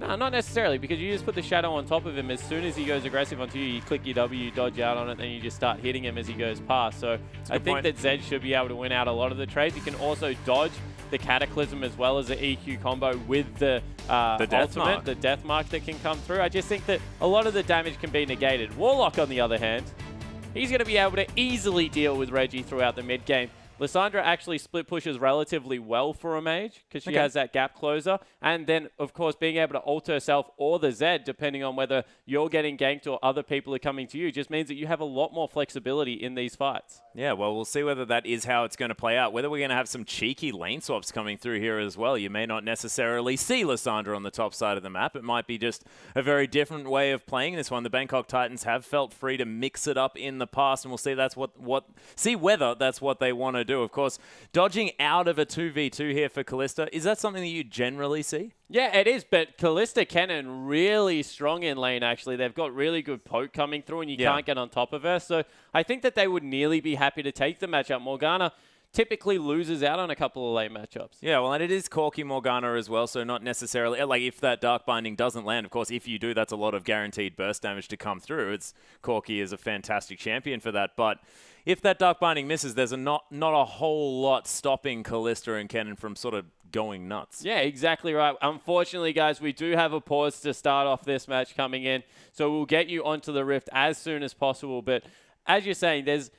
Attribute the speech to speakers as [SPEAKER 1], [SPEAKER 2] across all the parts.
[SPEAKER 1] No, not necessarily, because you just put the shadow on top of him. As soon as he goes aggressive onto you, you click your W, you dodge out on it, then you just start hitting him as he goes past. So I think that Zed should be able to win out a lot of the trades. He can also dodge the Cataclysm as well as the EQ combo with the ultimate, the Death Mark that can come through. I just think that a lot of the damage can be negated. Warlock, on the other hand, he's going to be able to easily deal with Reggie throughout the mid game. Lissandra actually split pushes relatively well for a mage because she has that gap closer. And then, of course, being able to ult herself or the Zed, depending on whether you're getting ganked or other people are coming to you, just means that you have a lot more flexibility in these fights.
[SPEAKER 2] Yeah, well, we'll see whether that is how it's going to play out. Whether we're going to have some cheeky lane swaps coming through here as well. You may not necessarily see Lissandra on the top side of the map. It might be just a very different way of playing this one. The Bangkok Titans have felt free to mix it up in the past, and we'll see see whether that's what they want to do. Of course, dodging out of a 2v2 here for Kalista, is that something that you generally see?
[SPEAKER 1] Yeah, it is, but Kalista Kennen really strong in lane, actually. They've got really good poke coming through, and you can't get on top of her. So I think that they would nearly be happy to take the matchup. Morgana typically loses out on a couple of lane matchups.
[SPEAKER 2] Yeah, well, and it is Corki Morgana as well, so not necessarily, like if that Dark Binding doesn't land, of course, if you do, that's a lot of guaranteed burst damage to come through. Corki is a fantastic champion for that, but if that Dark Binding misses, there's not a whole lot stopping Kalista and Kennen from sort of going nuts.
[SPEAKER 1] Yeah, exactly right. Unfortunately, guys, we do have a pause to start off this match coming in, so we'll get you onto the Rift as soon as possible. But as you're saying, there's,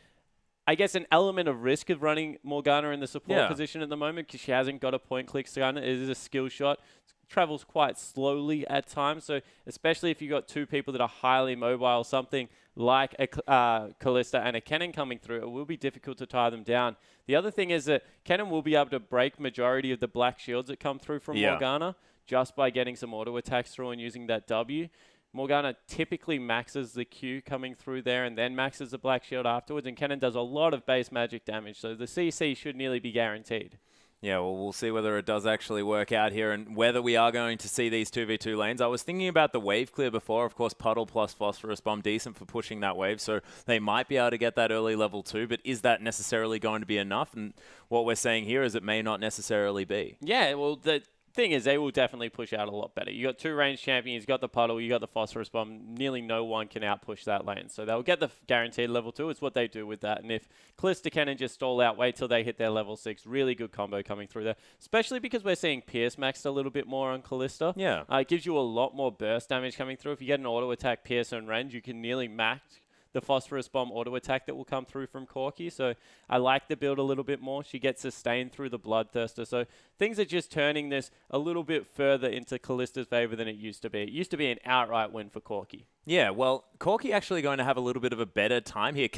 [SPEAKER 1] I guess, an element of risk of running Morgana in the support position at the moment because she hasn't got a point-click stun. It is a skill shot. Travels quite slowly at times, so especially if you've got two people that are highly mobile, something like a Kalista and a Kennen coming through, it will be difficult to tie them down. The other thing is that Kennen will be able to break majority of the black shields that come through from Morgana just by getting some auto attacks through and using that W. Morgana typically maxes the Q coming through there and then maxes the black shield afterwards, and Kennen does a lot of base magic damage, so the CC should nearly be guaranteed.
[SPEAKER 2] Yeah, well, we'll see whether it does actually work out here and whether we are going to see these 2v2 lanes. I was thinking about the wave clear before. Of course, Puddle plus Phosphorus Bomb, decent for pushing that wave, so they might be able to get that early level 2, but is that necessarily going to be enough? And what we're saying here is it may not necessarily be.
[SPEAKER 1] Yeah, well, the thing is, they will definitely push out a lot better. You got two ranged champions, you got the Puddle, you got the Phosphorus Bomb. Nearly no one can outpush that lane. So they'll get the guaranteed level 2. It's what they do with that. And if Kalista Kennen just stall out, wait till they hit their level 6. Really good combo coming through there. Especially because we're seeing Pierce maxed a little bit more on Kalista.
[SPEAKER 2] Yeah.
[SPEAKER 1] It gives you a lot more burst damage coming through. If you get an auto attack Pierce on range, you can nearly max the Phosphorus Bomb auto attack that will come through from Corki. So I like the build a little bit more. She gets sustained through the Bloodthirster. So things are just turning this a little bit further into Kalista's favor than it used to be. It used to be an outright win for Corki.
[SPEAKER 2] Yeah, well, Corki actually going to have a little bit of a better time here.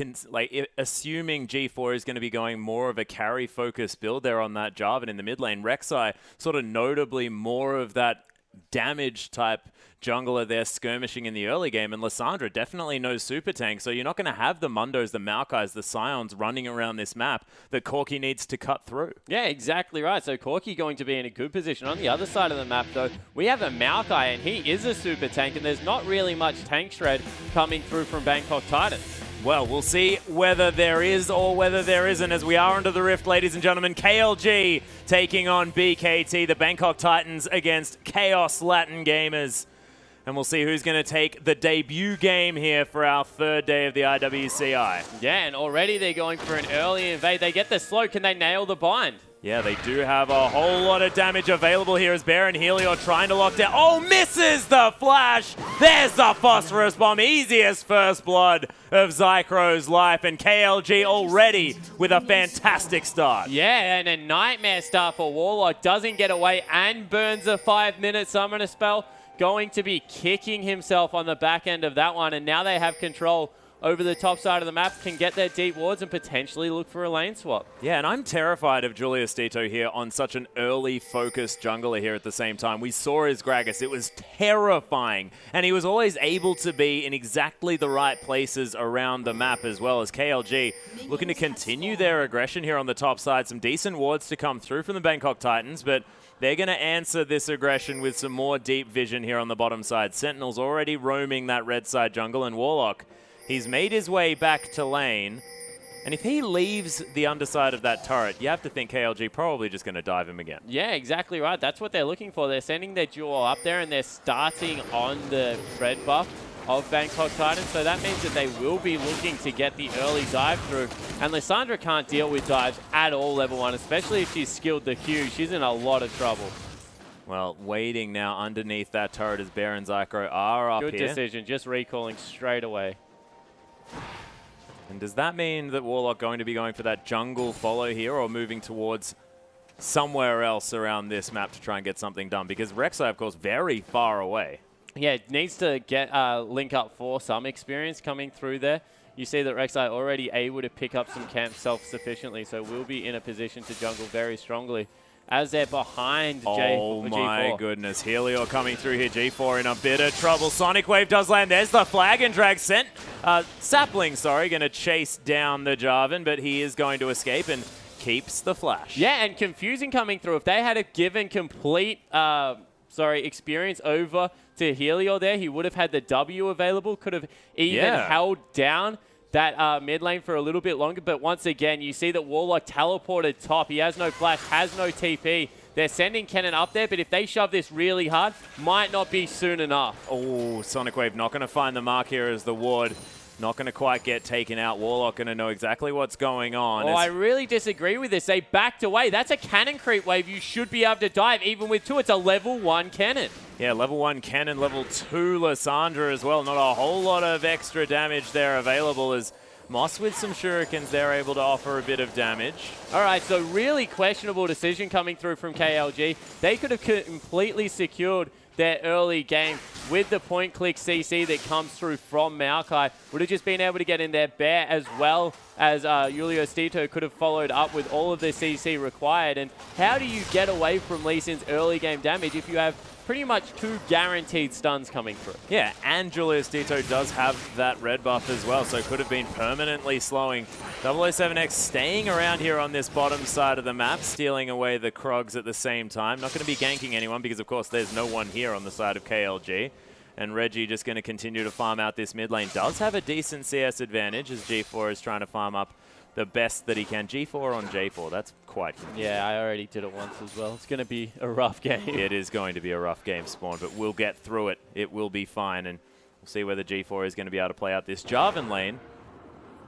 [SPEAKER 2] Assuming G4 is going to be going more of a carry-focused build there on that Jarvan in the mid lane. Rek'Sai sort of notably more of that damage type jungler there skirmishing in the early game, and Lissandra definitely no super tank, so you're not going to have the Mundos, the Maokais, the Scions running around this map that Corki needs to cut through.
[SPEAKER 1] Yeah, exactly right. So Corki going to be in a good position. On the other side of the map, though, we have a Maokai, and he is a super tank, and there's not really much tank shred coming through from Bangkok Titans.
[SPEAKER 2] Well, we'll see whether there is or whether there isn't as we are under the Rift, ladies and gentlemen. KLG taking on BKT, the Bangkok Titans against Kaos Latin Gamers. And we'll see who's going to take the debut game here for our third day of the IWCI.
[SPEAKER 1] Yeah, and already they're going for an early invade. They get the slow. Can they nail the bind?
[SPEAKER 2] Yeah, they do have a whole lot of damage available here as Baron Helior trying to lock down. Oh, misses the flash. There's the Phosphorus Bomb. Easiest first blood of Zychro's life. And KLG already with a fantastic start.
[SPEAKER 1] Yeah, and a nightmare start for Warlock. Doesn't get away and burns a 5-minute summoner spell. Going to be kicking himself on the back end of that one. And now they have control over the top side of the map, can get their deep wards and potentially look for a lane swap.
[SPEAKER 2] Yeah, and I'm terrified of Julius Dito here on such an early focused jungler here at the same time. We saw his Gragas. It was terrifying. And he was always able to be in exactly the right places around the map as well as KLG looking to continue their aggression here on the top side. Some decent wards to come through from the Bangkok Titans, but they're going to answer this aggression with some more deep vision here on the bottom side. Sentinel's already roaming that red side jungle, and Warlock, he's made his way back to lane. And if he leaves the underside of that turret, you have to think KLG probably just going to dive him again.
[SPEAKER 1] Yeah, exactly right. That's what they're looking for. They're sending their duo up there, and they're starting on the red buff of Bangkok Titans. So that means that they will be looking to get the early dive through. And Lissandra can't deal with dives at all level 1, especially if she's skilled the Q. She's in a lot of trouble.
[SPEAKER 2] Well, waiting now underneath that turret as Bear and Zycro are up
[SPEAKER 1] Good
[SPEAKER 2] here.
[SPEAKER 1] decision, just recalling straight away.
[SPEAKER 2] And does that mean that Warlock going to be going for that jungle follow here, or moving towards somewhere else around this map to try and get something done? Because Rek'Sai, of course, very far away.
[SPEAKER 1] Yeah, it needs to get link up for some experience coming through there. You see that Rek'Sai already able to pick up some camp self-sufficiently, so will be in a position to jungle very strongly as they're behind G4.
[SPEAKER 2] Oh my goodness, Helior coming through here. G4 in a bit of trouble. Sonic Wave does land. There's the flag and drag sent. Sapling, sorry, going to chase down the Jarvan, but he is going to escape and keeps the flash.
[SPEAKER 1] Yeah, and confusing coming through. If they had a given complete experience over to Helior there, he would have had the W available, could have even held down that mid lane for a little bit longer. But once again, you see that Warlock teleported top. He has no flash, has no TP. They're sending Kennen up there, but if they shove this really hard, might not be soon enough.
[SPEAKER 2] Oh, Sonic Wave not going to find the mark here as the ward. Not going to quite get taken out. Warlock going to know exactly what's going on.
[SPEAKER 1] Oh, I really disagree with this. They backed away. That's a cannon creep wave. You should be able to dive, even with 2. It's a level 1 cannon.
[SPEAKER 2] Yeah, level 1 cannon, level 2 Lissandra as well. Not a whole lot of extra damage there available, as Moss with some shurikens, they're able to offer a bit of damage.
[SPEAKER 1] All right, so really questionable decision coming through from KLG. They could have completely secured their early game with the point-click CC that comes through from Maokai. Would have just been able to get in there. Bear, as well as Julio Stito, could have followed up with all of the CC required. And how do you get away from Lee Sin's early game damage if you have pretty much 2 guaranteed stuns coming through?
[SPEAKER 2] Yeah, and Julius Dito does have that red buff as well, so could have been permanently slowing. 007X staying around here on this bottom side of the map, stealing away the Krogs at the same time. Not going to be ganking anyone because, of course, there's no one here on the side of KLG. And Reggie just going to continue to farm out this mid lane. Does have a decent CS advantage as G4 is trying to farm up the best that he can. G4 on J4, that's quite good.
[SPEAKER 1] Yeah, I already did it once as well. It's going to be a rough game.
[SPEAKER 2] It is going to be a rough game, Spawn, but we'll get through it. It will be fine, and we'll see whether G4 is going to be able to play out this Jarvan lane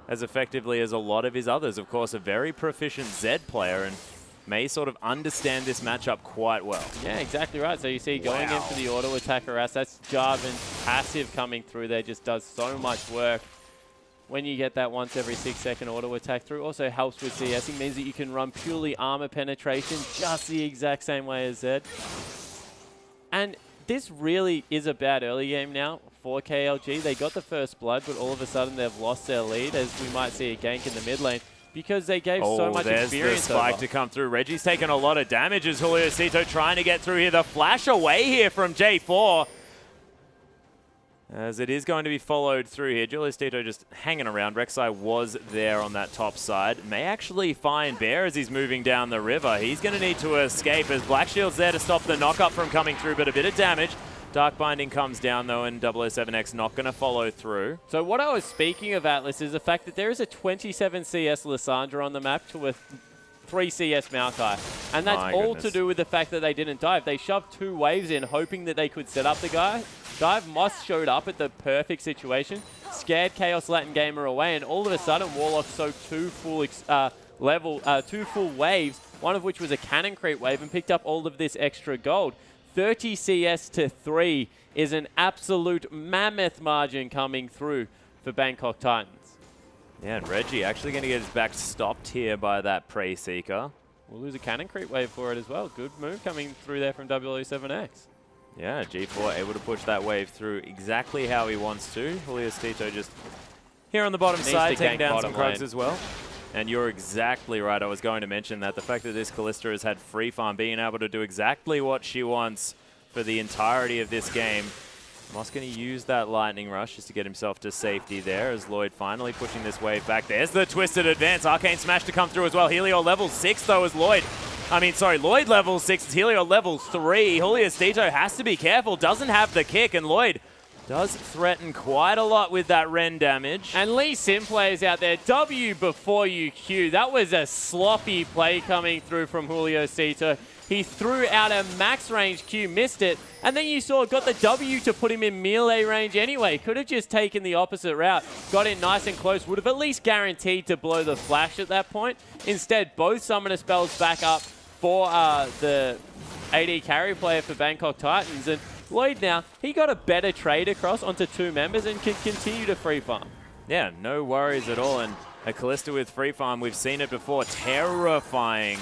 [SPEAKER 2] as effectively as a lot of his others. Of course, a very proficient Zed player, and may sort of understand this matchup quite well.
[SPEAKER 1] Yeah, exactly right. So you see going in for the auto attack harass, that's Jarvan's passive coming through there, just does so much work. When you get that once every 6-second auto attack through, also helps with CSing, means that you can run purely armor penetration just the exact same way as Zed. And this really is a bad early game now for KLG. They got the first blood, but all of a sudden they've lost their lead, as we might see a gank in the mid lane, because they gave so much experience.
[SPEAKER 2] There's the spike to come through. Reggie's taken a lot of damage as Julio Cito trying to get through here. The flash away here from J4. As it is going to be followed through here. Julius Tito just hanging around. Rek'Sai was there on that top side. May actually find Bear as he's moving down the river. He's going to need to escape as Black Shield's there to stop the knock-up from coming through, but a bit of damage. Dark Binding comes down, though, and 007X not going to follow through.
[SPEAKER 1] So what I was speaking of, Atlas, is the fact that there is a 27 CS Lissandra on the map with 3 CS Maokai. And that's all to do with the fact that they didn't dive. They shoved 2 waves in, hoping that they could set up the dive. Moss showed up at the perfect situation, scared Chaos Latin Gamer away, and all of a sudden Warlock soaked 2 full waves, one of which was a cannon creep wave, and picked up all of this extra gold. 30 CS to 3 is an absolute mammoth margin coming through for Bangkok Titans.
[SPEAKER 2] Yeah, and Reggie actually going to get his back stopped here by that Prey Seeker.
[SPEAKER 1] We'll lose a cannon creep wave for it as well. Good move coming through there from W7X.
[SPEAKER 2] Yeah, G4 able to push that wave through exactly how he wants to. Julius Tito just here on the bottom side, taking down some Krogs as well. And you're exactly right. I was going to mention that the fact that this Kalista has had free farm, being able to do exactly what she wants for the entirety of this game. Moss going to use that Lightning Rush just to get himself to safety there, as Lloyd finally pushing this wave back. There's the Twisted Advance. Arcane Smash to come through as well. Helio level 6, though, as Lloyd level 6, it's Helio level 3. Julius Dito has to be careful, doesn't have the kick, and Lloyd Does threaten quite a lot with that Ren damage.
[SPEAKER 1] And Lee Sin players out there, W before you Q. That was a sloppy play coming through from Julio Cito. He threw out a max range Q, missed it, and then you saw got the W to put him in melee range anyway. Could have just taken the opposite route, got in nice and close, would have at least guaranteed to blow the flash at that point. Instead, both summoner spells back up for the AD carry player for Bangkok Titans, and Lloyd now, he got a better trade across onto 2 members and can continue to free farm.
[SPEAKER 2] Yeah, no worries at all. And a Callista with free farm, we've seen it before, terrifying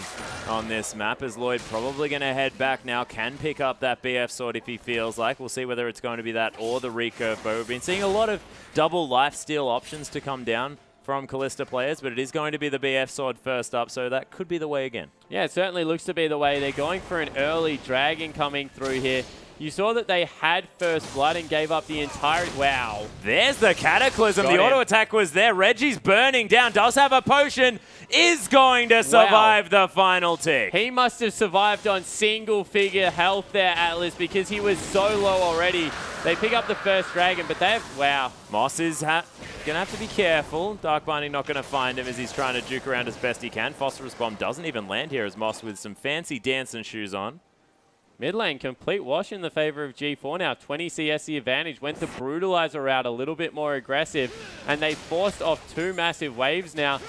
[SPEAKER 2] on this map, as Lloyd probably going to head back now, can pick up that BF sword if he feels like. We'll see whether it's going to be that or the recurve bow. We've been seeing a lot of double lifesteal options to come down from Callista players, but it is going to be the BF sword first up, so that could be the way again. Yeah,
[SPEAKER 1] it certainly looks to be the way. They're going for an early dragon coming through here. You saw that they had first blood and gave up the entire... Wow.
[SPEAKER 2] There's the Cataclysm. The auto attack was there. Reggie's burning down. Does have a potion. Is going to survive the final tick.
[SPEAKER 1] He must have survived on single-figure health there, Atlas, because he was so low already. They pick up the first dragon, but they've... Wow.
[SPEAKER 2] Moss is going to have to be careful. Dark Binding not going to find him as he's trying to juke around as best he can. Phosphorus Bomb doesn't even land here as Moss with some fancy dancing shoes on.
[SPEAKER 1] Mid lane, complete wash in the favor of G4 now. 20 CS the advantage. Went the Brutalizer route, a little bit more aggressive. And they forced off 2 massive waves now.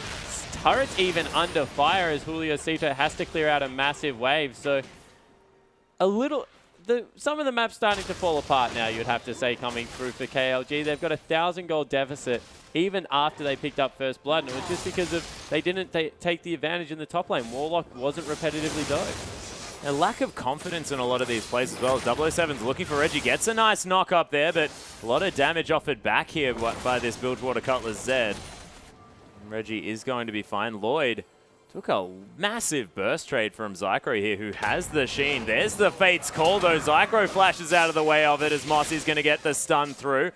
[SPEAKER 1] Turret's even under fire as Julio Cito has to clear out a massive wave. So some of the maps starting to fall apart now, you'd have to say, coming through for KLG. They've got a 1,000 gold deficit even after they picked up first blood. And it was just because they didn't take the advantage in the top lane. Warlock wasn't repetitively dove.
[SPEAKER 2] A lack of confidence in a lot of these plays as well. 007's looking for Reggie. Gets a nice knock up there, but a lot of damage offered back here by this Bilgewater Cutlass Zed. Reggie is going to be fine. Lloyd took a massive burst trade from Zycro here, who has the Sheen. There's the Fate's Call, though. Zycro flashes out of the way of it as Mossy's going to get the stun through.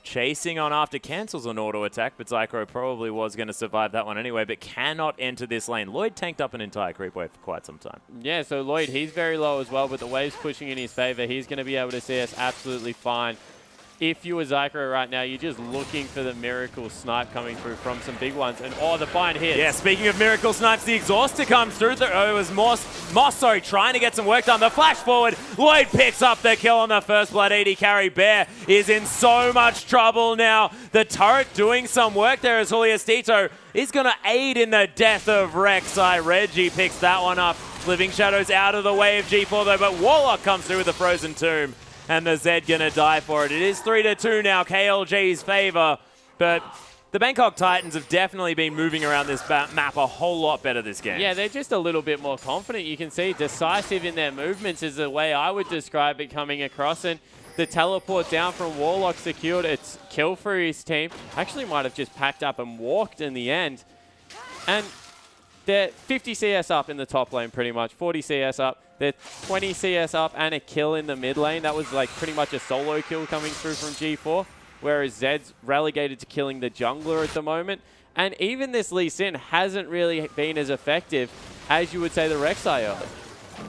[SPEAKER 2] Chasing on after, cancels an auto attack, but Zycro probably was going to survive that one anyway, but cannot enter this lane. Lloyd tanked up an entire creep wave for quite some time.
[SPEAKER 1] Yeah, so Lloyd, he's very low as well, but the wave's pushing in his favor. He's going to be able to see us absolutely fine. If you were Zycro right now, you're just looking for the miracle snipe coming through from some big ones. And the fine hits.
[SPEAKER 2] Yeah, speaking of miracle snipes, the exhauster comes through. It was Moss, trying to get some work done. The flash forward. Lloyd picks up the kill on the first blood. AD carry. Bear is in so much trouble now. The turret doing some work there as Julio Cito is going to aid in the death of Rek'Sai. Reggie picks that one up. Living Shadows out of the way of G4 though, but Warlock comes through with the Frozen Tomb. And the Zed gonna die for it. It is 3-2 now, KLG's favor. But the Bangkok Titans have definitely been moving around this map a whole lot better this game.
[SPEAKER 1] Yeah, they're just a little bit more confident. You can see decisive in their movements is the way I would describe it coming across. And the teleport down from Warlock secured its kill for his team. Actually might have just packed up and walked in the end. And they're 50 CS up in the top lane pretty much, 40 CS up. They're 20 CS up and a kill in the mid lane. That was like pretty much a solo kill coming through from G4, whereas Zed's relegated to killing the jungler at the moment. And even this Lee Sin hasn't really been as effective as you would say the Rek'Sai are.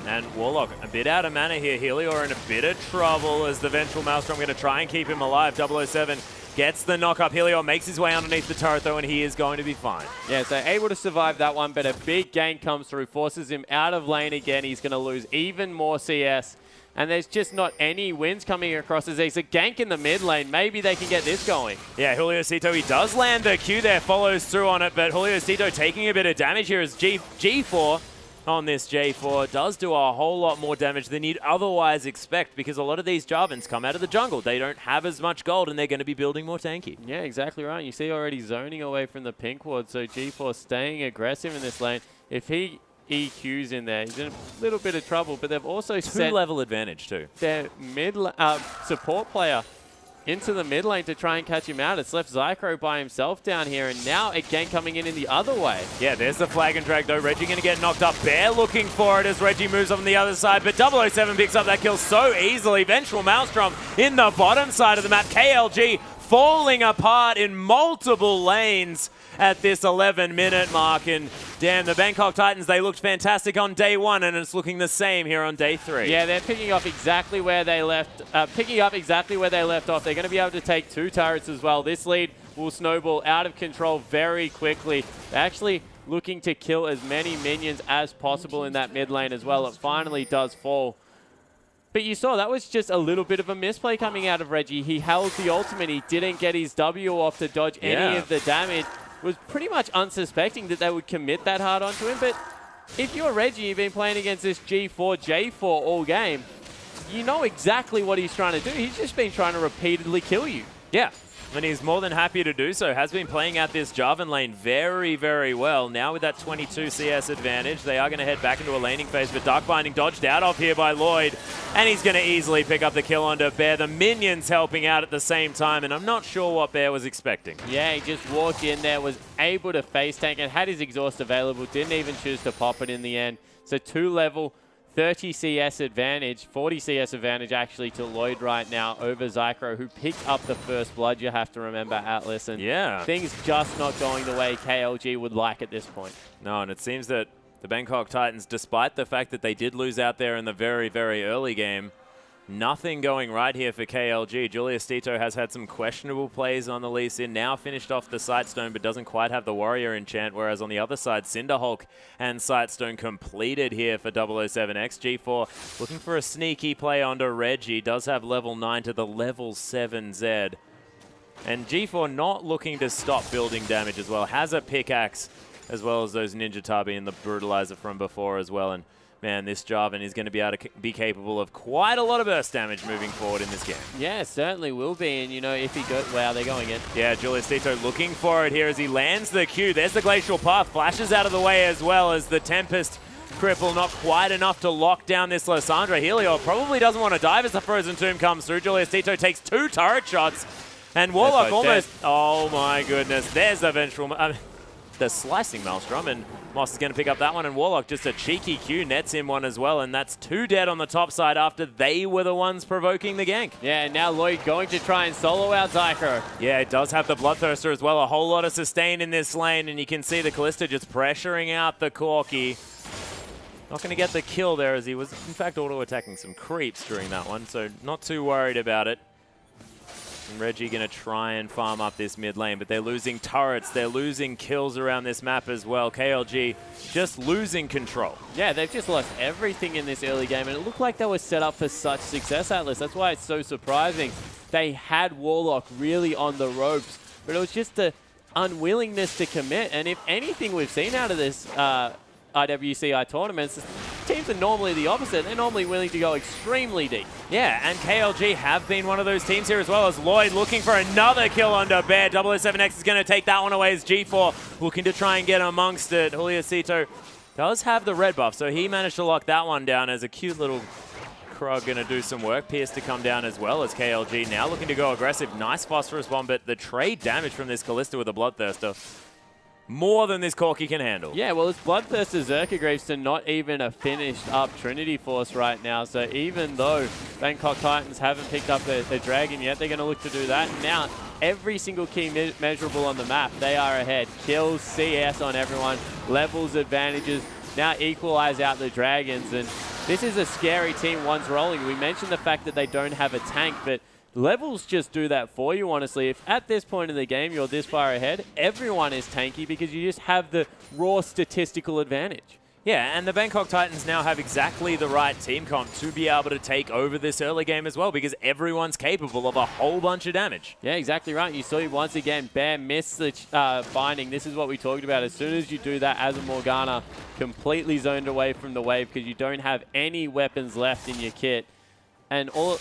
[SPEAKER 2] And Warlock a bit out of mana here. Helior in a bit of trouble as the Vengeful Maelstrom going to try and keep him alive. 007 gets the knock up. Helior makes his way underneath the turret though, and he is going to be fine.
[SPEAKER 1] Yeah, so able to survive that one, but a big gank comes through, forces him out of lane again. He's going to lose even more CS. And there's just not any wins coming across as there's a gank in the mid lane. Maybe they can get this going.
[SPEAKER 2] Yeah, Julio Cito, he does land the Q there, follows through on it, but Julio Cito taking a bit of damage here as G4 on this J4 does do a whole lot more damage than you'd otherwise expect because a lot of these Jarvans come out of the jungle. They don't have as much gold and they're going to be building more tanky.
[SPEAKER 1] Yeah, exactly right. You see already zoning away from the pink ward, so G4 staying aggressive in this lane. If he EQs in there, he's in a little bit of trouble, but they've also set
[SPEAKER 2] 2-level advantage too.
[SPEAKER 1] Their mid support player into the mid lane to try and catch him out. It's left Zycro by himself down here, and now a gank coming in the other way.
[SPEAKER 2] Yeah, there's the flag and drag though. Reggie going to get knocked up. Bear looking for it as Reggie moves on the other side, but 007 picks up that kill so easily. Vengeful Maelstrom in the bottom side of the map. KLG falling apart in multiple lanes at this 11-minute mark. And damn, the Bangkok Titans, they looked fantastic on day 1, and it's looking the same here on day 3.
[SPEAKER 1] Yeah, they're picking up exactly where they left off. They're going to be able to take 2 turrets as well. This lead will snowball out of control very quickly. They're actually looking to kill as many minions as possible in that mid lane as well. It finally does fall. But you saw that was just a little bit of a misplay coming out of Reggie. He held the ultimate. He didn't get his W off to dodge any of the damage. Was pretty much unsuspecting that they would commit that hard onto him. But if you're Reggie, you've been playing against this G4, J4 all game, you know exactly what he's trying to do. He's just been trying to repeatedly kill you.
[SPEAKER 2] Yeah. And he's more than happy to do so. Has been playing out this Jarvan lane very, very well. Now with that 22 CS advantage, they are going to head back into a laning phase, but Dark Binding dodged out of here by Lloyd, and he's going to easily pick up the kill onto Bear. The minions helping out at the same time, and I'm not sure what Bear was expecting.
[SPEAKER 1] Yeah, he just walked in there, was able to face tank and had his exhaust available, didn't even choose to pop it in the end. So 2-level, 30 CS advantage, 40 CS advantage actually to Lloyd right now over Zycro, who picked up the first blood, you have to remember, Atlas. And things just not going the way KLG would like at this point. No,
[SPEAKER 2] and it seems that the Bangkok Titans, despite the fact that they did lose out there in the very, very early game, nothing going right here for KLG. Julius Tito has had some questionable plays on the Lee Sin. Now finished off the Sightstone, but doesn't quite have the Warrior enchant. Whereas on the other side, Cinderhulk and Sightstone completed here for 007X. G4 looking for a sneaky play onto Reggie. Does have level 9 to the level 7 Zed. And G4 not looking to stop building damage as well. Has a pickaxe as well as those Ninja Tabi and the Brutalizer from before as well. And man, this Jarvan is going to be able to be capable of quite a lot of burst damage moving forward in this game.
[SPEAKER 1] Yeah, certainly will be. And, you know, if he goes... Wow, they're going in.
[SPEAKER 2] Yeah, Julius Tito looking for it here as he lands the Q. There's the Glacial Path. Flashes out of the way as well as the Tempest cripple. Not quite enough to lock down this Lysandra. Helio probably doesn't want to dive as the Frozen Tomb comes through. Julius Tito takes 2 turret shots. And Warlock almost... Oh, my goodness. There's the Vengeful... the Slicing Maelstrom, and Moss is going to pick up that one, and Warlock just a cheeky Q nets him one as well, and that's 2 dead on the top side after they were the ones provoking the gank.
[SPEAKER 1] Yeah, and now Lloyd going to try and solo out Zycro.
[SPEAKER 2] Yeah, it does have the Bloodthirster as well, a whole lot of sustain in this lane, and you can see the Kalista just pressuring out the Corki. Not going to get the kill there as he was, in fact, auto-attacking some creeps during that one, so not too worried about it. And Reggie going to try and farm up this mid lane, but they're losing turrets. They're losing kills around this map as well. KLG just losing control.
[SPEAKER 1] Yeah, they've just lost everything in this early game, and it looked like they were set up for such success, Atlas. That's why it's so surprising. They had Warlock really on the ropes, but it was just the unwillingness to commit. And if anything we've seen out of this IWCI tournaments, teams are normally the opposite. They're normally willing to go extremely deep.
[SPEAKER 2] Yeah, and KLG have been one of those teams here as well, as Lloyd looking for another kill onto Bear. 007X is going to take that one away as G4 looking to try and get amongst it. Julius Tito does have the red buff, so he managed to lock that one down as a cute little Krug going to do some work. Pierce to come down as well as KLG now looking to go aggressive. Nice Phosphorus bomb, but the trade damage from this Kalista with a Bloodthirster, more than this Corki can handle.
[SPEAKER 1] Yeah, well, it's Bloodthirster Zerka Greaves to not even a finished up Trinity Force right now. So even though Bangkok Titans haven't picked up a Dragon yet, they're going to look to do that. Now, every single key measurable on the map, they are ahead. Kills, CS on everyone, levels, advantages. Now equalize out the Dragons. And this is a scary team once rolling. We mentioned the fact that they don't have a tank, but levels just do that for you, honestly. If at this point in the game you're this far ahead, everyone is tanky because you just have the raw statistical advantage.
[SPEAKER 2] Yeah, and the Bangkok Titans now have exactly the right team comp to be able to take over this early game as well, because everyone's capable of a whole bunch of damage.
[SPEAKER 1] Yeah, exactly right. You saw once again, Bear missed the binding. This is what we talked about. As soon as you do that as a Morgana, completely zoned away from the wave because you don't have any weapons left in your kit. And all...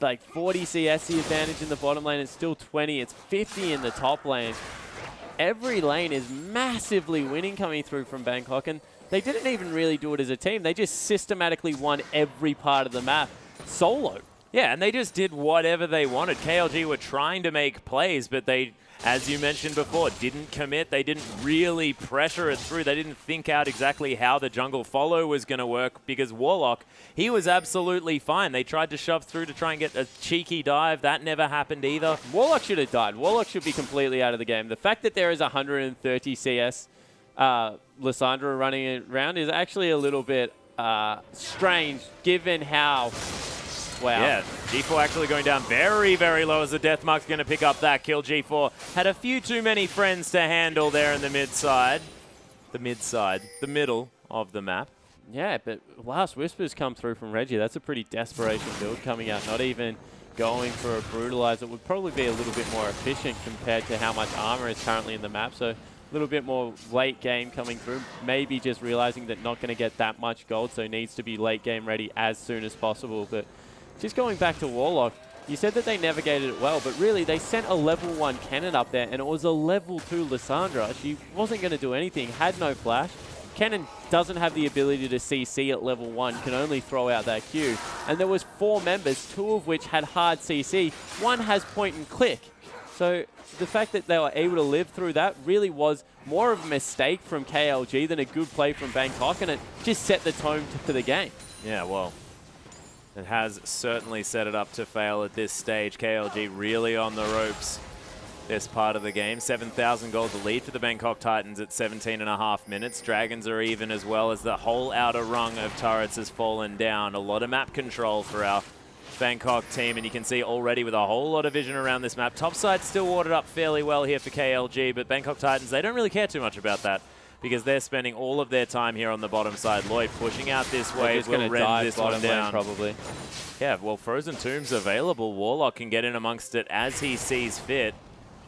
[SPEAKER 1] like 40 CSC advantage in the bottom lane. It's still 20. It's 50 in the top lane. Every lane is massively winning coming through from Bangkok, and they didn't even really do it as a team. They just systematically won every part of the map solo.
[SPEAKER 2] Yeah, and they just did whatever they wanted. KLG were trying to make plays, but they, as you mentioned before, didn't commit. They didn't really pressure it through. They didn't think out exactly how the jungle follow was going to work because Warlock, he was absolutely fine. They tried to shove through to try and get a cheeky dive. That never happened either.
[SPEAKER 1] Warlock should have died. Warlock should be completely out of the game. The fact that there is 130 CS Lissandra running around is actually a little bit strange given how... Wow.
[SPEAKER 2] Yeah, G4 actually going down very, very low as the Deathmark's going to pick up that kill. G4 had a few too many friends to handle there in the mid-side. The middle of the map.
[SPEAKER 1] Yeah, but Last Whispers come through from Reggie. That's a pretty desperation build coming out. Not even going for a Brutalizer would probably be a little bit more efficient compared to how much armor is currently in the map. So a little bit more late game coming through. Maybe just realizing that not going to get that much gold, so needs to be late game ready as soon as possible. But just going back to Warlock, you said that they navigated it well, but really they sent a level 1 cannon up there, and it was a level 2 Lissandra. She wasn't going to do anything, had no flash. Cannon doesn't have the ability to CC at level 1, can only throw out that Q. And there was 4 members, 2 of which had hard CC. 1 has point and click. So the fact that they were able to live through that really was more of a mistake from KLG than a good play from Bangkok, and it just set the tone for the game.
[SPEAKER 2] Yeah, well, it has certainly set it up to fail at this stage. KLG really on the ropes this part of the game. 7,000 gold the lead for the Bangkok Titans at 17.5 minutes. Dragons are even as well as the whole outer rung of turrets has fallen down. A lot of map control for our Bangkok team, and you can see already with a whole lot of vision around this map. Topside still warded up fairly well here for KLG, but Bangkok Titans, they don't really care too much about that, because they're spending all of their time here on the bottom side. Lloyd pushing out this wave will rend this one down.
[SPEAKER 1] Probably.
[SPEAKER 2] Yeah, well, Frozen Tomb's available. Warlock can get in amongst it as he sees fit.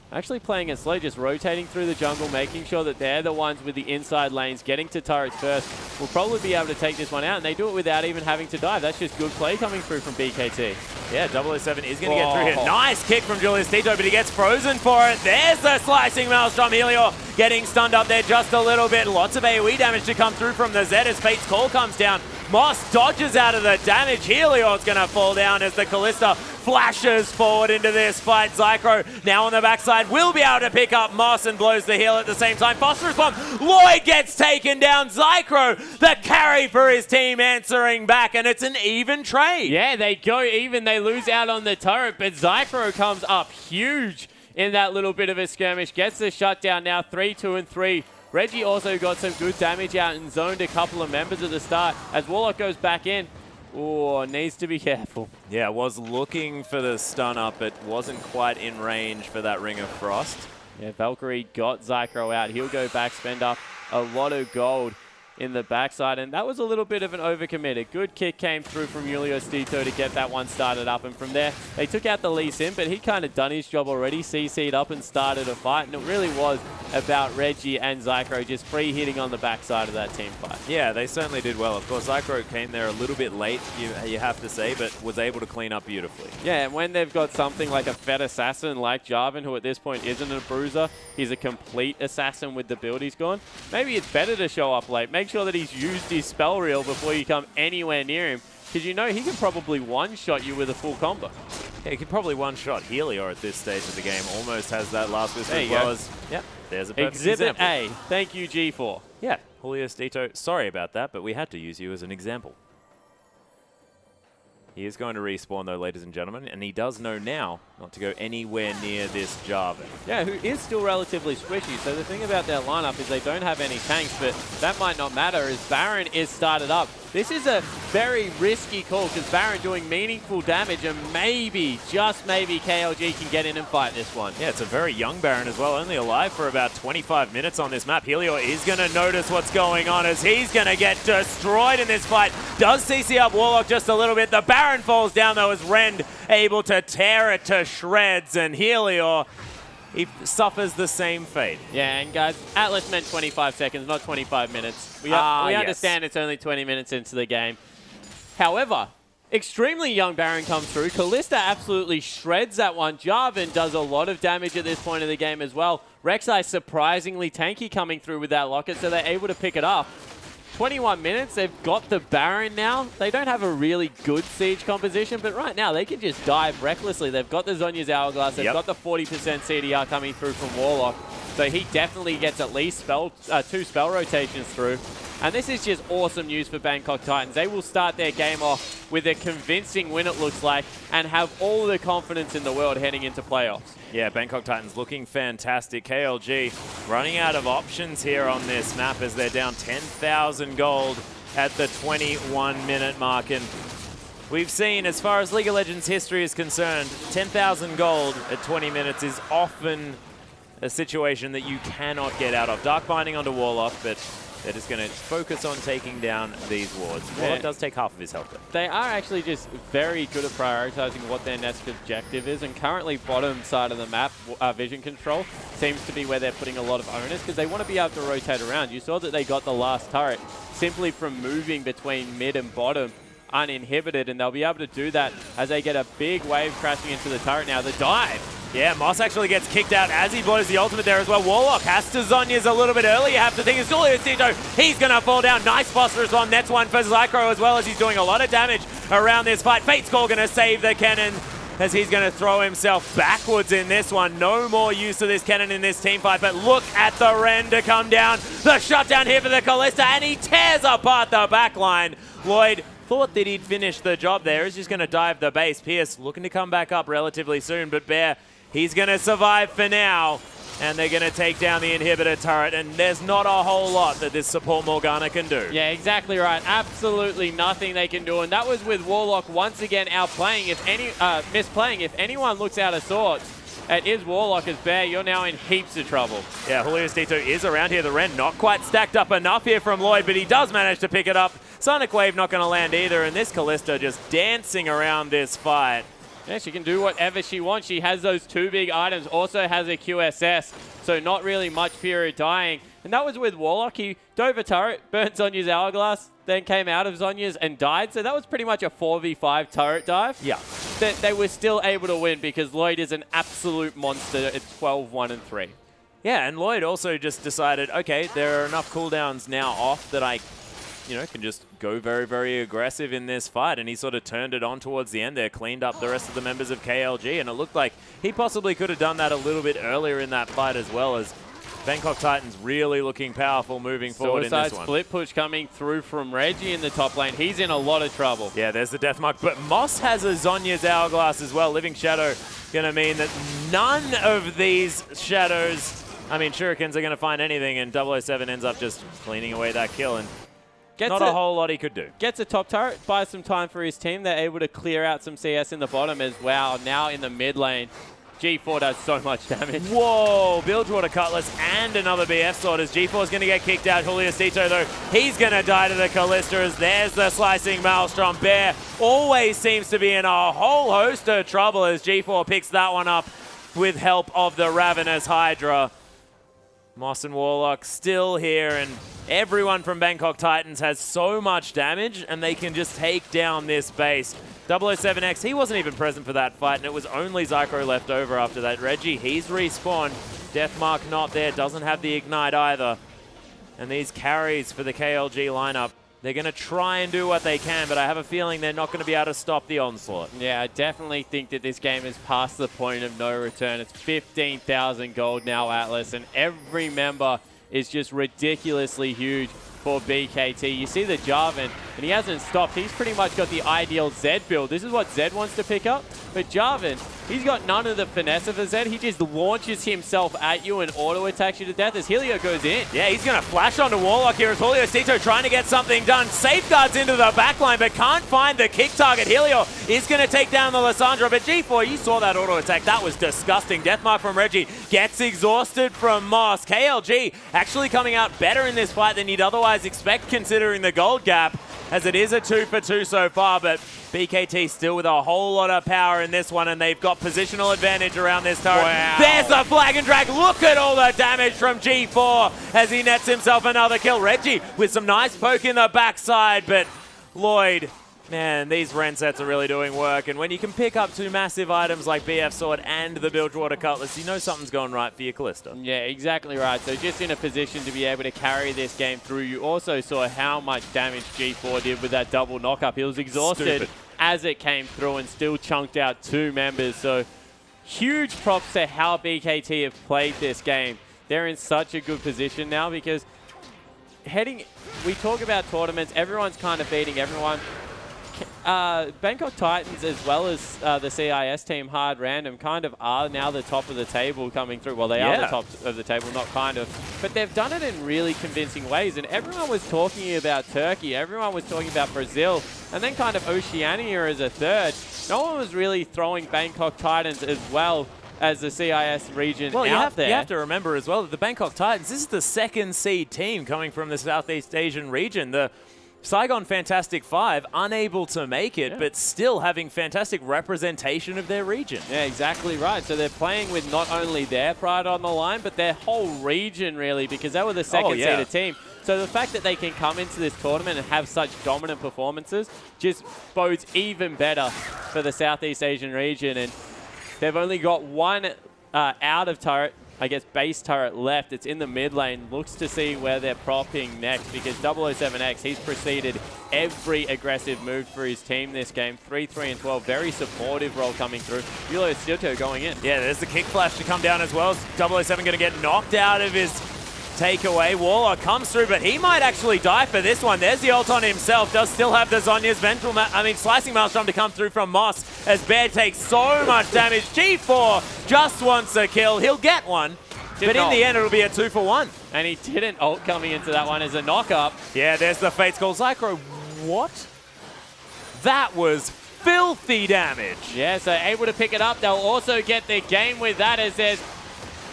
[SPEAKER 1] Actually playing it slow, just rotating through the jungle, making sure that they're the ones with the inside lanes, getting to turrets first. Will probably be able to take this one out, and they do it without even having to dive. That's just good play coming through from BKT.
[SPEAKER 2] Yeah, 007 is going to get through here. Nice kick from Julius Tito, but he gets frozen for it. There's the slicing Maelstrom. Helior getting stunned up there just a little bit. Lots of AoE damage to come through from the Zed as Fate's Call comes down. Moss dodges out of the damage. Helior's going to fall down as the Callista flashes forward into this fight. Zycro now on the backside will be able to pick up Moss and blows the heal at the same time. Phosphorus Bomb. Lloyd gets taken down. Zycro, the carry for his team, answering back, and it's an even trade.
[SPEAKER 1] Yeah, they go even. They lose out on the turret, but Zycro comes up huge in that little bit of a skirmish. Gets the shutdown now, 3, 2, and 3. Reggie also got some good damage out and zoned a couple of members at the start. As Warlock goes back in, oh, needs to be careful.
[SPEAKER 2] Yeah, was looking for the stun up. It wasn't quite in range for that Ring of Frost.
[SPEAKER 1] Yeah, Valkyrie got Zycro out. He'll go back, spend up a lot of gold in the backside, and that was a little bit of an overcommit. A good kick came through from Julio Stito to get that one started up, and from there, they took out the Lee Sin, but he kind of done his job already, CC'd up and started a fight, and it really was about Reggie and Zycro just free hitting on the backside of that team fight.
[SPEAKER 2] Yeah, they certainly did well. Of course, Zycro came there a little bit late, you have to say, but was able to clean up beautifully.
[SPEAKER 1] Yeah, and when they've got something like a Fed assassin like Jarvan, who at this point isn't a bruiser, he's a complete assassin with the build he's gone, maybe it's better to show up late. Make sure that he's used his spell reel before you come anywhere near him, because you know he can probably one-shot you with a full combo.
[SPEAKER 2] Yeah, he could probably one-shot Helior at this stage of the game. Almost has that last whisper as well as... Yep, there's a perfect
[SPEAKER 1] Exhibit
[SPEAKER 2] example.
[SPEAKER 1] A. Thank you, G4.
[SPEAKER 2] Yeah, Julio Stito, sorry about that, but we had to use you as an example. He is going to respawn, though, ladies and gentlemen, and he does know now not to go anywhere near this Jarvan.
[SPEAKER 1] Yeah, who is still relatively squishy. So the thing about their lineup is they don't have any tanks, but that might not matter as Baron is started up. This is a very risky call because Baron doing meaningful damage, and maybe, just maybe, KLG can get in and fight this one.
[SPEAKER 2] Yeah, it's a very young Baron as well, only alive for about 25 minutes on this map. Helior is going to notice what's going on as he's going to get destroyed in this fight. Does CC up Warlock just a little bit. The Baron falls down though as Rend able to tear it to shreds, and Helior, he suffers the same fate.
[SPEAKER 1] Yeah, and guys, Atlas meant 25 seconds, not 25 minutes. We understand it's only 20 minutes into the game. However, extremely young Baron comes through. Callista absolutely shreds that one. Jarvan does a lot of damage at this point of the game as well. Rek'Sai surprisingly tanky coming through with that locket, so they're able to pick it up. 21 minutes, they've got the Baron now. They don't have a really good siege composition, but right now they can just dive recklessly. They've got the Zhonya's Hourglass, they've got the 40% CDR coming through from Warlock, so he definitely gets at least 2 spell rotations through. And this is just awesome news for Bangkok Titans. They will start their game off with a convincing win, it looks like, and have all the confidence in the world heading into playoffs.
[SPEAKER 2] Yeah, Bangkok Titans looking fantastic. KLG running out of options here on this map as they're down 10,000 gold at the 21-minute mark. And we've seen, as far as League of Legends history is concerned, 10,000 gold at 20 minutes is often a situation that you cannot get out of. Dark Binding onto Warlock, but they're just going to focus on taking down these wards. Warlock does take half of his health.
[SPEAKER 1] They are actually just very good at prioritizing what their next objective is, and currently bottom side of the map, vision control, seems to be where they're putting a lot of onus because they want to be able to rotate around. You saw that they got the last turret simply from moving between mid and bottom uninhibited, and they'll be able to do that as they get a big wave crashing into the turret now. The dive.
[SPEAKER 2] Yeah, Moss actually gets kicked out as he blows the ultimate there as well. Warlock has to Zhonya's a little bit early. You have to think it's Julio Cito. He's going to fall down. Nice phosphorus on. That's one for Zycro as well, as he's doing a lot of damage around this fight. Fate's Call going to save the cannon as he's going to throw himself backwards in this one. No more use of this cannon in this team fight, but look at the render come down. The shutdown here for the Kalista, and he tears apart the backline. Lloyd thought that he'd finish the job there. He's just going to dive the base. Pierce looking to come back up relatively soon, but Bear, he's going to survive for now, and they're going to take down the inhibitor turret, and there's not a whole lot that this support Morgana can do.
[SPEAKER 1] Yeah, exactly right. Absolutely nothing they can do, and that was with Warlock once again outplaying. Misplaying. If anyone looks out of sorts, it is Warlock as Bear. You're now in heaps of trouble.
[SPEAKER 2] Yeah, Julio Cito is around here. The Ren not quite stacked up enough here from Lloyd, but he does manage to pick it up. Sonic Wave not going to land either, and this Kalista just dancing around this fight.
[SPEAKER 1] Yeah, she can do whatever she wants. She has those 2 big items, also has a QSS, so not really much fear of dying. And that was with Warlock. He dove a turret, burnt Zhonya's Hourglass, then came out of Zhonya's and died. So that was pretty much a 4v5 turret dive.
[SPEAKER 2] Yeah.
[SPEAKER 1] They were still able to win because Lloyd is an absolute monster at 12-1-3.
[SPEAKER 2] Yeah, and Lloyd also just decided, okay, there are enough cooldowns now off that I can just go very, very aggressive in this fight. And he sort of turned it on towards the end there, cleaned up the rest of the members of KLG, and it looked like he possibly could have done that a little bit earlier in that fight as well, as Bangkok Titans really looking powerful moving forward in this one.
[SPEAKER 1] Split push coming through from Reggie in the top lane. He's in a lot of trouble.
[SPEAKER 2] Yeah, there's the death mark, but Moss has a Zhonya's Hourglass as well. Living Shadow going to mean that none of these shadows, shurikens are going to find anything, and 007 ends up just cleaning away that kill, and not a whole lot he could do.
[SPEAKER 1] Gets a top turret, buys some time for his team. They're able to clear out some CS in the bottom as well. Now in the mid lane, G4 does so much damage.
[SPEAKER 2] Whoa, Bilgewater Cutlass and another BF sword as G4 is going to get kicked out. Julio Cito, though, he's going to die to the Kalista as there's the slicing Maelstrom. Bear always seems to be in a whole host of trouble as G4 picks that one up with help of the Ravenous Hydra. Moss and Warlock still here, and everyone from Bangkok Titans has so much damage, and they can just take down this base. 007X, he wasn't even present for that fight, and it was only Zycro left over after that. Reggie, he's respawned. Deathmark not there, doesn't have the Ignite either. And these carries for the KLG lineup, they're going to try and do what they can, but I have a feeling they're not going to be able to stop the onslaught.
[SPEAKER 1] Yeah, I definitely think that this game is past the point of no return. It's 15,000 gold now, Atlas, and every member is just ridiculously huge for BKT. You see the Jarvan, and he hasn't stopped. He's pretty much got the ideal Zed build. This is what Zed wants to pick up, but Jarvan, he's got none of the finesse of a Zed. He just launches himself at you and auto-attacks you to death as Helio goes in.
[SPEAKER 2] Yeah, he's going to flash onto Warlock here as Julio Cito trying to get something done. Safeguards into the backline, but can't find the kick target. Helio is going to take down the Lissandra, but G4, you saw that auto-attack. That was disgusting. Deathmark from Reggie gets exhausted from Moss. KLG actually coming out better in this fight than you'd otherwise expect considering the gold gap, as it is a 2-for-2 so far, but BKT still with a whole lot of power in this one, and they've got positional advantage around this turret.
[SPEAKER 1] Wow.
[SPEAKER 2] There's the flag and drag. Look at all the damage from G4 as he nets himself another kill. Reggie with some nice poke in the backside, but Lloyd Man, these rend sets are really doing work, and when you can pick up 2 massive items like BF Sword and the Bilgewater Cutlass, you know something's going right for your Callista.
[SPEAKER 1] Yeah, exactly right. So just in a position to be able to carry this game through. You also saw how much damage G4 did with that double knockup. He was exhausted as it came through and still chunked out 2 members. So huge props to how BKT have played this game. They're in such a good position now because we talk about tournaments, everyone's kind of beating everyone. Bangkok Titans, as well as the CIS team, Hard Random, kind of are now the top of the table coming through. Well, they are the top of the table, not kind of. But they've done it in really convincing ways. And everyone was talking about Turkey. Everyone was talking about Brazil. And then kind of Oceania as a third. No one was really throwing Bangkok Titans as well as the CIS region out there.
[SPEAKER 2] You have to remember as well that the Bangkok Titans, this is the 2nd seed team coming from the Southeast Asian region. The Saigon Fantastic Five unable to make it, but still having fantastic representation of their region.
[SPEAKER 1] Yeah, exactly right. So they're playing with not only their pride on the line, but their whole region, really, because they were the second-seeded team. So the fact that they can come into this tournament and have such dominant performances just bodes even better for the Southeast Asian region. And they've only got one out of turret, I guess, base turret left. It's in the mid lane. Looks to see where they're propping next because 007X, he's proceeded every aggressive move for his team this game. 3, 3, and 12. Very supportive role coming through. Julio Stito going in.
[SPEAKER 2] Yeah, there's the kick flash to come down as well. 007 going to get knocked out of his takeaway. Warlock comes through, but he might actually die for this one. There's the ult on himself. Does still have the Zonya's Slicing Maelstrom to come through from Moss as Bear takes so much damage. G4 just wants a kill. He'll get one, but in the end, it'll be a 2 for 1.
[SPEAKER 1] And he didn't ult coming into that one as a knock-up.
[SPEAKER 2] Yeah, there's the Fate's Call. Zycro, what? That was filthy damage.
[SPEAKER 1] Yeah, so able to pick it up. They'll also get the game with that as there's...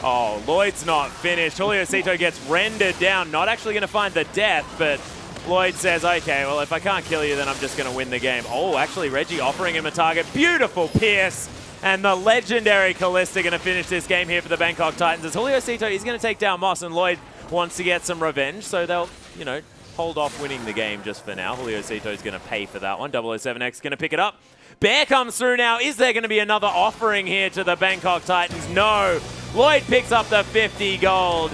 [SPEAKER 2] Oh, Lloyd's not finished. Julio Cito gets rendered down. Not actually going to find the death, but Lloyd says, okay, well, if I can't kill you, then I'm just going to win the game. Oh, actually, Reggie offering him a target. Beautiful pierce. And the legendary Callista going to finish this game here for the Bangkok Titans. As Julio Cito is going to take down Moss, and Lloyd wants to get some revenge. So they'll, you know, hold off winning the game just for now. Julio Cito is going to pay for that one. 007X going to pick it up. Bear comes through now. Is there going to be another offering here to the Bangkok Titans? No. Lloyd picks up the 50 gold.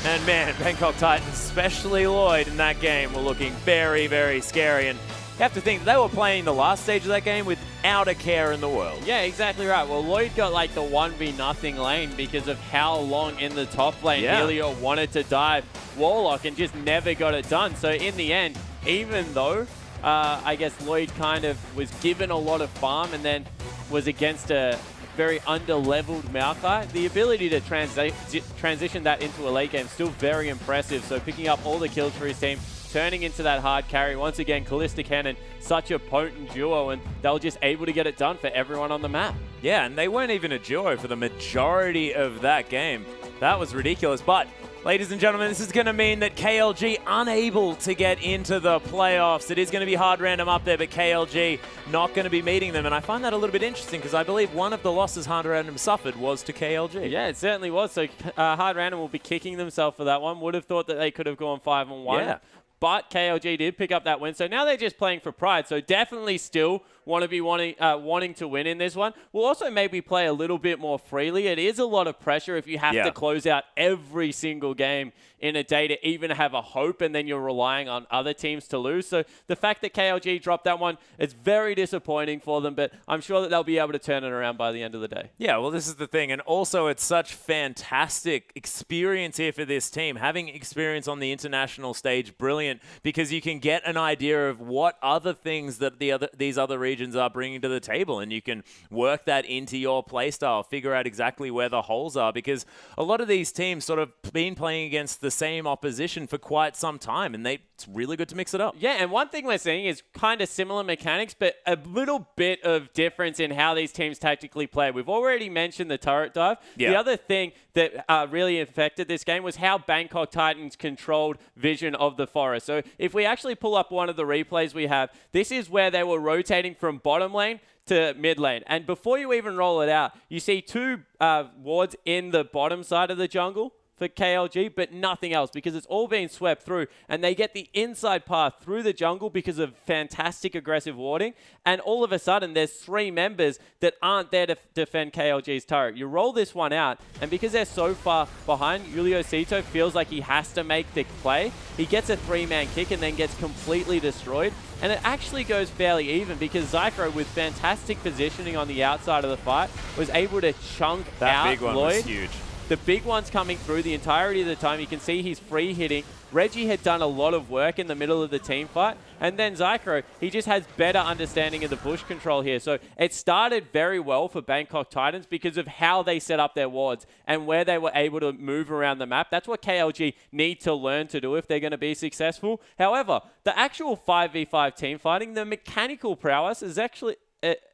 [SPEAKER 2] And man, Bangkok Titans, especially Lloyd in that game, were looking very, very scary. And you have to think they were playing the last stage of that game without a care in the world.
[SPEAKER 1] Yeah, exactly right. Well, Lloyd got like the 1v0 lane because of how long in the top lane Helio wanted to dive Warlock and just never got it done. So in the end, even though I guess Lloyd kind of was given a lot of farm and then was against a very under-leveled Maokai, the ability to transition that into a late game is still very impressive. So picking up all the kills for his team, turning into that hard carry. Once again, Callista Cannon, such a potent duo, and they were just able to get it done for everyone on the map.
[SPEAKER 2] Yeah, and they weren't even a duo for the majority of that game. That was ridiculous, but ladies and gentlemen, this is going to mean that KLG unable to get into the playoffs. It is going to be Hard Random up there, but KLG not going to be meeting them. And I find that a little bit interesting because I believe one of the losses Hard Random suffered was to KLG.
[SPEAKER 1] Yeah, it certainly was. So Hard Random will be kicking themselves for that one. Would have thought that they could have gone 5-on-1.
[SPEAKER 2] Yeah.
[SPEAKER 1] But KLG did pick up that win. So now they're just playing for pride. So definitely still want to be wanting to win in this one. We'll also maybe play a little bit more freely. It is a lot of pressure if you have to close out every single game in a day to even have a hope, and then you're relying on other teams to lose. So the fact that KLG dropped that one, it's very disappointing for them, but I'm sure that they'll be able to turn it around by the end of the day.
[SPEAKER 2] Yeah, well, this is the thing. And also, it's such fantastic experience here for this team. Having experience on the international stage, brilliant, because you can get an idea of what other things that these other regions are bringing to the table, and you can work that into your playstyle, figure out exactly where the holes are, because a lot of these teams sort of been playing against the same opposition for quite some time, and it's really good to mix it up.
[SPEAKER 1] Yeah, and one thing we're seeing is kind of similar mechanics, but a little bit of difference in how these teams tactically play. We've already mentioned the turret dive. Yeah. The other thing that really affected this game was how Bangkok Titans controlled vision of the forest. So if we actually pull up one of the replays we have, this is where they were rotating from bottom lane to mid lane. And before you even roll it out, you see two wards in the bottom side of the jungle. for KLG, but nothing else because it's all being swept through, and they get the inside path through the jungle because of fantastic aggressive warding, and all of a sudden there's 3 members that aren't there to defend KLG's turret. You roll this one out, and because they're so far behind, Julio Cito feels like he has to make the play. He gets a 3-man kick and then gets completely destroyed, and it actually goes fairly even because Zycro, with fantastic positioning on the outside of the fight, was able to chunk
[SPEAKER 2] that
[SPEAKER 1] out
[SPEAKER 2] big one
[SPEAKER 1] Lloyd.
[SPEAKER 2] was huge.
[SPEAKER 1] The big one's coming through the entirety of the time. You can see he's free hitting. Reggie had done a lot of work in the middle of the team fight. And then Zycro, he just has better understanding of the bush control here. So it started very well for Bangkok Titans because of how they set up their wards and where they were able to move around the map. That's what KLG need to learn to do if they're going to be successful. However, the actual 5v5 team fighting, the mechanical prowess is actually,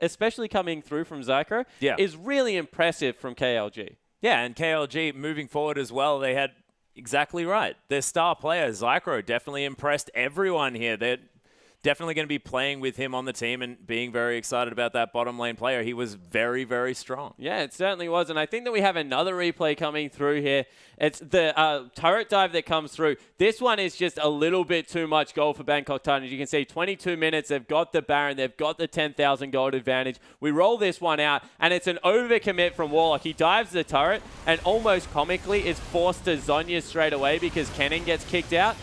[SPEAKER 1] especially coming through from Zycro, is really impressive from KLG.
[SPEAKER 2] Yeah, and KLG moving forward as well, they had exactly right. Their star player, Zycro, definitely impressed everyone here. They're definitely going to be playing with him on the team and being very excited about that bottom lane player. He was very, very strong.
[SPEAKER 1] Yeah, it certainly was. And I think that we have another replay coming through here. It's the turret dive that comes through. This one is just a little bit too much gold for Bangkok Titans. You can see 22 minutes. They've got the Baron. They've got the 10,000 gold advantage. We roll this one out, and it's an overcommit from Warlock. He dives the turret and almost comically is forced to Zonya straight away because Kennen gets kicked out.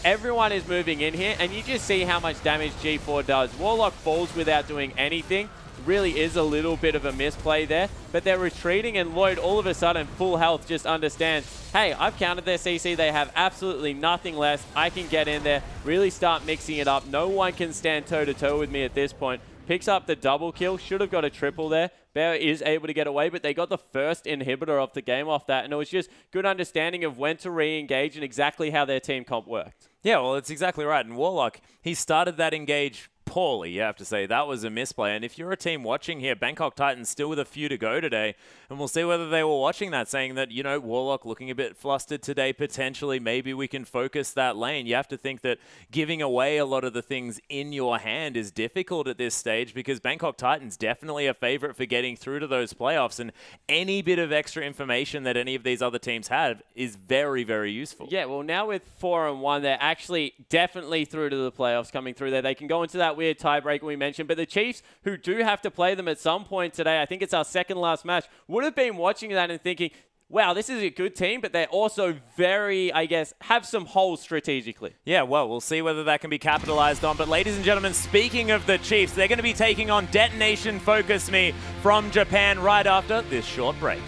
[SPEAKER 1] Everyone is moving in here, and you just see how much damage G4 does. Warlock falls without doing anything. Really is a little bit of a misplay there, but they're retreating, and Lloyd all of a sudden, full health, just understands, hey, I've countered their CC. They have absolutely nothing less. I can get in there, really start mixing it up. No one can stand toe-to-toe with me at this point. Picks up the double kill. Should have got a triple there. Bear is able to get away, but they got the first inhibitor of the game off that, and it was just good understanding of when to re-engage and exactly how their team comp worked.
[SPEAKER 2] Yeah, well, it's exactly right. And Warlock, he started that engage poorly, you have to say. That was a misplay. And if you're a team watching here, Bangkok Titans still with a few to go today, and we'll see whether they were watching that, saying that, you know, Warlock looking a bit flustered today, potentially. Maybe we can focus that lane. You have to think that giving away a lot of the things in your hand is difficult at this stage because Bangkok Titans definitely a favorite for getting through to those playoffs, and any bit of extra information that any of these other teams have is very, very useful.
[SPEAKER 1] Yeah, well, now with 4-1, they're actually definitely through to the playoffs coming through there. They can go into that weird tiebreaker we mentioned, but the Chiefs, who do have to play them at some point today, I think it's our second last match, would have been watching that and thinking, wow, this is a good team, but they're also very, I guess, have some holes strategically.
[SPEAKER 2] Yeah, well, we'll see whether that can be capitalized on. But ladies and gentlemen, speaking of the Chiefs, they're going to be taking on Detonation Focus Me from Japan right after this short break.